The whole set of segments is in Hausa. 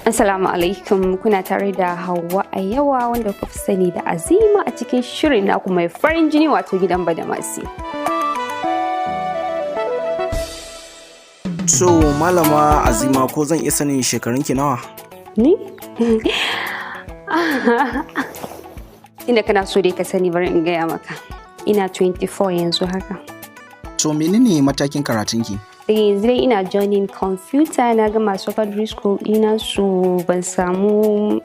Assalamu alaikum, kuna tare da Hauwa Aiwa wanda kuka fi sani da Azima a cikin shirin naku mai farin jini wato gidan Badamasi. So malama Azima ko zan iya sanin shekarunki nawa? Ni? Inda kana so dai ka sani bari in gaya maka. Ina 24 yanzu haka. To menene matakin karatunki? Yanzu dai ina joining computer na gama secondary school ina so ban samu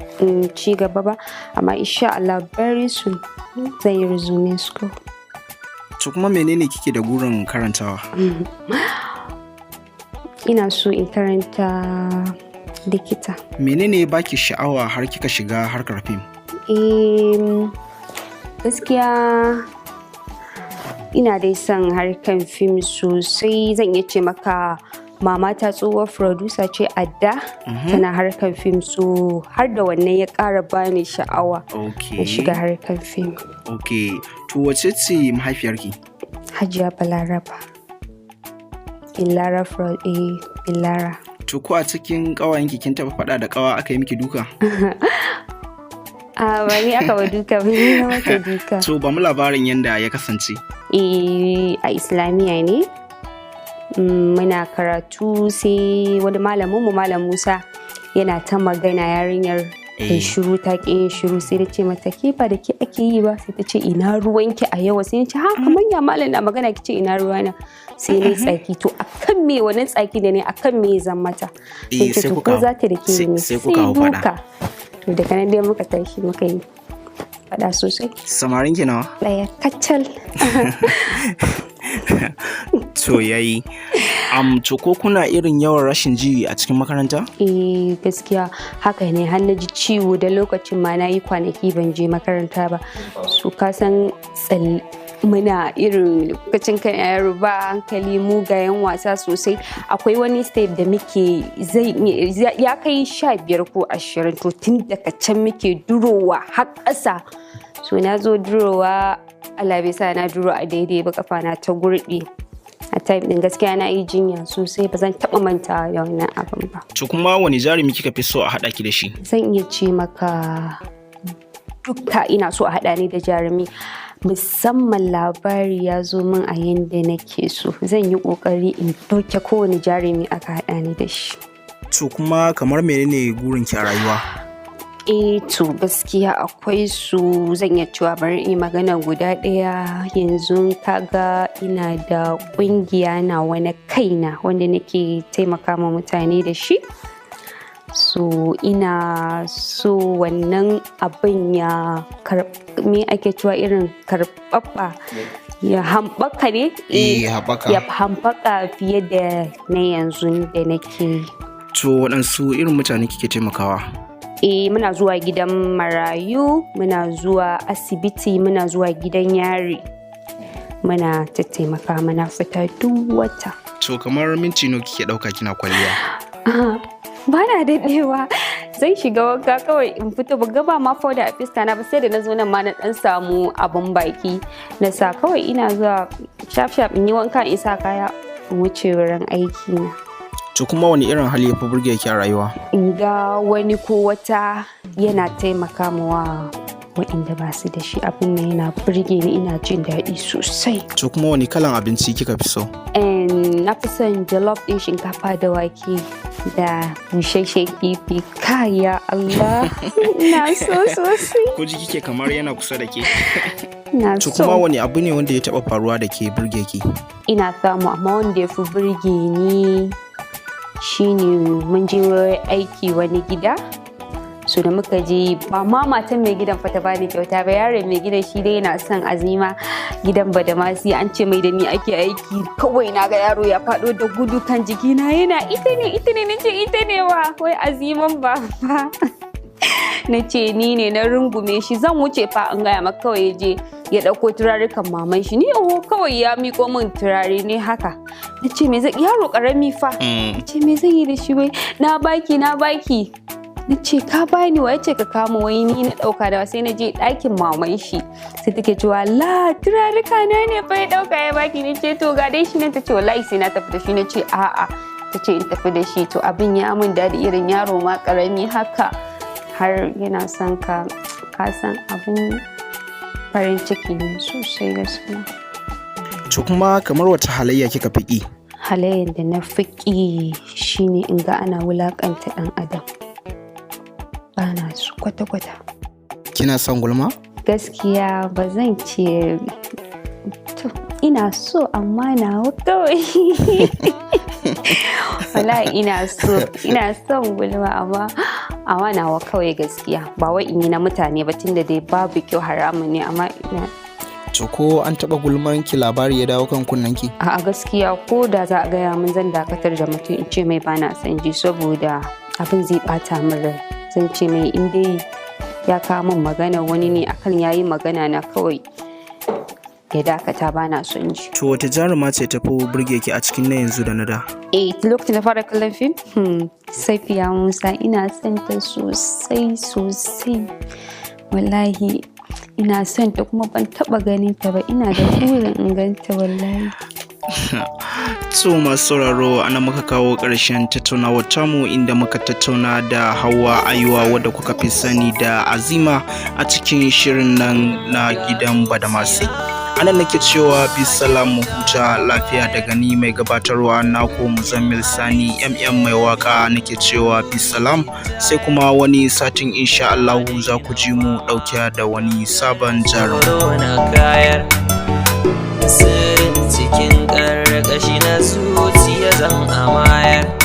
ci gaba ba amma insha Allah very soon zan yi resume school. To kuma menene kike da gurin karantawa? Ina so in karanta likita. Menene baki sha'awa har kika shiga harkar fim? Gaskiya ina dai son harkan fim sosai. Zan iya ce maka mama ta tsohuwar producer ce a da tana harkan fim, so har da wannan ya ƙara bani sha'awa na shiga harkan fim. Okay, to wace ce mahaifiyarki? Hajiya Balaraba. Bilara. To ko a cikin ƙawayenki kin taɓa faɗa da ƙawa aka yi miki duka? Ba ni aka ba duka ba, ni na mata duka. To ba mu labarin yanda ya kasance. A Islamiyya ne. Muna karatu sai wani malaminmu Malam Musa yana ta magana yarinyar ta shiru ta ƙi yin shiru sai da ce mata ke ba da ke ake yi ba, sai ta ce ina ruwanki a yawa, sai ce ha kamar ya malam na magana ki ce ina ruwana, sai ne tsaki. To akan me wannan tsaki da ne akan me zan mata, sai ce to ko za ta da ke ne sai duka. To daga nan dai muka tashi muka yi faɗa sosai. Samarin ki nawa? Ɗaya kacal. To yayi. To ko kuna irin yawan rashin ji a cikin makaranta? Gaskiya haka ne, har na ji ciwo da lokacin ma na yi kwanaki ban je makaranta ba. Su kasan muna irin lokacin kan yaro ba hankali mugayen wasa sosai. Akwai wani step da muke ya kai 15 ko 20, to tun daga can muke durowa har ƙasa. So na zo durowa, Allah bai sa na duro a daidai ba, kafa na ta gurɗe. A time din gaskiya na yi jinya sosai, ba zan taɓa mantawa da wannan abin ba. To kuma wani jarumi kika fi so a haɗa ki da shi? Zan iya ce maka duka ina so a haɗa ni da jarumi. Musamman labari ya zo min a yanda nake so, zan yi ƙoƙari in ɗauke kowane jarumi aka haɗa ni da shi. To kuma kamar menene gurinki a rayuwa? To gaskiya akwai su, zan iya cewa bari in magana guda ɗaya. Yanzu kaga ina da ƙungiya na wani kaina wanda nake taimaka ma mutane da shi. So ina so wannan abin ya me ake cewa irin karɓaɓɓa ya hambaka ne? Ya hambaka fiye da na yanzu da nake. To waɗansu irin mutane kike taimakawa? Muna zuwa gidan marayu, muna zuwa asibiti, muna zuwa gidan yari, muna taimaka, muna fita duk wata. To kamar minti nawa kike ɗauka kina kwalliya? Ba na daɗewa, zan shiga wanka kawai in fito, ba gaba ma fauda a fiska na ba, sai da na zo nan ma na ɗan samu abin baki na sa, kawai ina zuwa shaf in yi wanka in sa kaya in wuce wurin aiki na. To kuma wani irin hali ya fi burge ki a rayuwa? In ga wani ko wata yana taimaka wa waɗanda ba su da shi, abin nan yana burge ni, ina jin daɗi sosai. To kuma wani kalan abinci kika fi so? Na fi son jollof ɗin shinkafa da wake da busasshen kifi. Kaya Allah, ina so sosai. Ko ji kike kamar yana kusa da ke? To kuma wani abu ne wanda ya taɓa faruwa da ke burge ki? Ina samu, amma wanda ya fi burge ni shine mun je aiki wani gida, so da muka je ba ma matan mai gidan fata bani kyauta ba, yaron mai gidan shi dai yana son Azima gidan Badamasi, an ce mai da ni ake aiki. Kawai na ga yaro ya faɗo da gudu kan jikina yana ita ne nace ita ne wa wai Aziman ba na ce ni ne, na rungume shi zan wuce fa an gaya maka, kawai je ya ɗauko turarukan maman shi, ni kawai ya miko min turare ne haka. Na ce me zai, yaro ƙarami fa, na ce me zai yi da shi, wai na baki. Na ce ka bani, wa ya ce ka kama, wai ni na ɗauka da, sai na je ɗakin maman shi sai take cewa la turaruka na ne fa ya ɗauka ya baki. Na ce to ga dai shi nan, ta ce wallahi sai na tafi da shi. Na ce a'a ta ce in tafi da shi, to abin ya min daɗi, irin yaro ma ƙarami haka har yana son ka san abin farin ciki ne sosai gaskiya. To kuma kamar wata halayya kika fi? Halayyar da na fi shine in ga ana wulaƙanta ɗan adam, ba na su kwata-kwata. Kina son gulma? Gaskiya ba zan ce to ina so, amma nawa kawai. Wallahi ina son gulma amma nawa kawai gaskiya, ba wai in yi na mutane ba tunda dai babu kyau, haramun ne, amma ina. To ko an taɓa gulman ki labari ya dawo kan kunnen ki? A'a gaskiya ko da za a gaya min zan dakatar da mutum in ce mai bana son ji, saboda abin zai bata min rai. Zan ce mai in dai ya kawo min magana wani ne akan yayi magana na, kawai ya dakata, bana son ji. To wata jaruma ce ta fi burge ki a cikin na yanzu da na da? Lokacin da fara kallon fim, Safiya Musa, ina son ta sosai. Wallahi ina son ta, kuma ban taba ganin ta ba, ina da burin in ganta wallahi. To masu sauraro, ana muka kawo ƙarshen tattaunawar tamu, inda muka tattauna da Hauwa Aiwa wadda kuka fi sani da Azima a cikin shirin nan na gidan Badamasi. Anan nake cewa bisalam, mu huta lafiya daga ni mai gabatarwa naku muzammil Sani Maiwaka, nake cewa bisalam, sai kuma wani satin insha Allah za ku ji mu ɗauke da wani sabon jarumi. Sirrin cikin ƙarƙashi na zuciya zan amayar.